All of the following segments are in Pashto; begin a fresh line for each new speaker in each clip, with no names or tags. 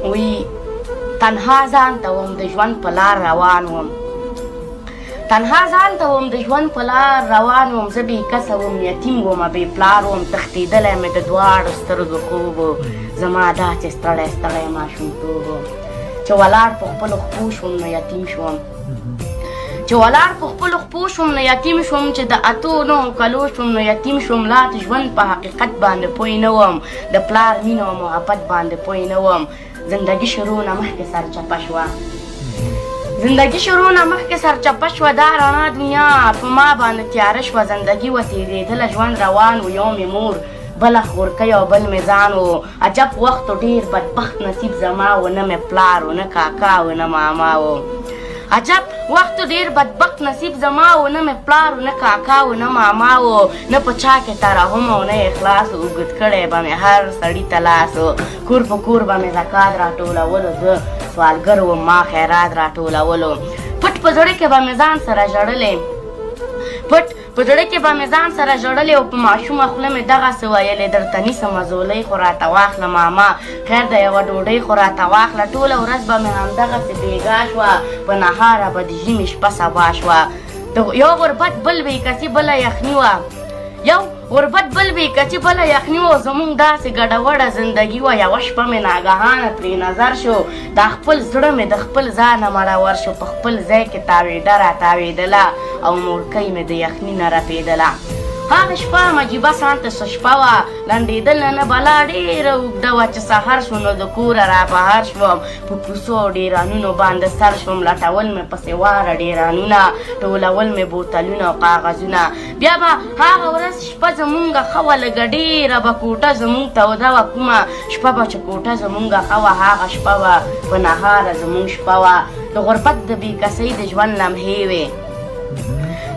وی تنها ځان ته وم د ژوند په لار روان وم تنها ځان ته وم د ژوند په لار روان وم زه بې کسه وم یتیم ومه بې پلار وم تښتېدلی مې د دواړو سترګو خوب و زما داسې ستړی ستړی ماشومتوب و چې ولاړ په خپلو خپو شوم نو یتیم شوم چې ولاړ په خپلو خپو شوم نو یتیم شوم چې د اتو نهو کلو شوم نو یتیم شوم لا د ژوند په حقیقت باندې پوه نه وم د پلار مینه او محبت باندې پوه نه وم زندګي شروع نه مخکې سرچپه شوه زندگی شروع نه مخکې سرچپه شوه دا رڼا دنیا په ما باندې تیاره شوه زندګي وتېرېدله ژوند روان و یو مې مور بله خورکۍ او بل مې ځان و عجب وخت و ډېر بدبخت نصیب زما و نه مې پلار و نه کاکا و نه ماما و عجب وخت ډېر بدبخت نصیب زما و نه مې پلار و نه کاکا و نه ماما و نه په چا کې ترحم او نه اخلاص اوږد کړی به مې هر سړي ته لاس و کور په کور به مې زکات راټولولو زه سوالګر وم ما خیرات راټولولو پټ په زړه کې به مې ځان سره ژړلې پټ په زړه کې به مې ځان سره ژړلې او په ماشومه خوله مې دغسې ویلې درته نیسمه زولۍ خو راته واخله ماما خیر د یوه ډوډۍ خو راته واخله ټوله ورځ به مې همدغسې بېګا شوه په نهاره به د ژمي شپه سبا شوه یو غربت بل بېکسي بله یخني وه یو غربت بل بېکچي بله یخني وه زموږ داسې ګډوډه زندګي وه یوه شپه مې ناګهانه پرې نظر شو دا خپل زړه مې د خپل ځانه مړور شو په خپل ځای کې تاوېده راتاوېدله او مورکۍ مې د یخني نه رپېدله هغه شپه مجیبه سانته څه شپه وه لنډېدله نه بلا ډېره اوږده وه چې سهار شو نو د کوره رابهر شوم په کوڅو او ډېرانونو باندې سر شوم لټول مې پسې واره ډېرانونه ټولول مې بوتلونه او کاغذونه بیا به هغه ورځ شپه زمونږ ښه وه لږه ډېره به کوټه زمونږ توده وه کومه شپه به چې کوټه زمونږ ښه وه هغه شپه به په نهاره زمونږ شپه وه د غربت د بېکسۍ د ژوند لمحې وې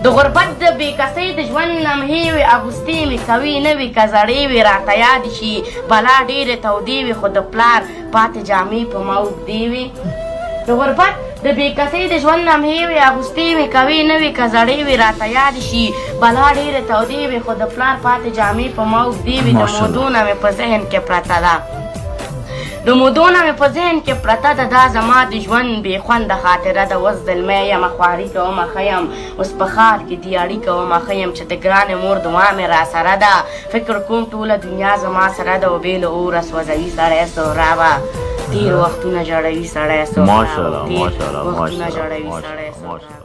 د غربت د بېکسۍ د ژوند لمحې وې اغوستې مې کوي نه وي که زړې وې راته یادې شي بلا ډېرې تودې وې خو د پلار پاتې جامې په ما اوږدې وې د غربت د بېکسۍ د ژوند لمحې وې اغوستې مې کوي نه وي که زړې وې راته یادې شي بلا ډېرې تودې وې خو د پلار پاتې جامې په ما اوږدې وې د مودو نه مې په ذهن کې پرته ده د مودو نه مې په ذهن کې پرته ده دا زما د ژوند بې خونده خاطره ده اوس زلمی یمه خواري کومه ښه یم اوس په ښار کې دیاري کومه ښه یم چې د ګرانې مور دعا مې راسره ده فکر کوم ټوله دنیا زما سره ده او بې له اوره سوځوي سړی سهرابه تېر وختونه جوړوي سړی سهرابه تېر وختونه جوړوي سړی سهرابه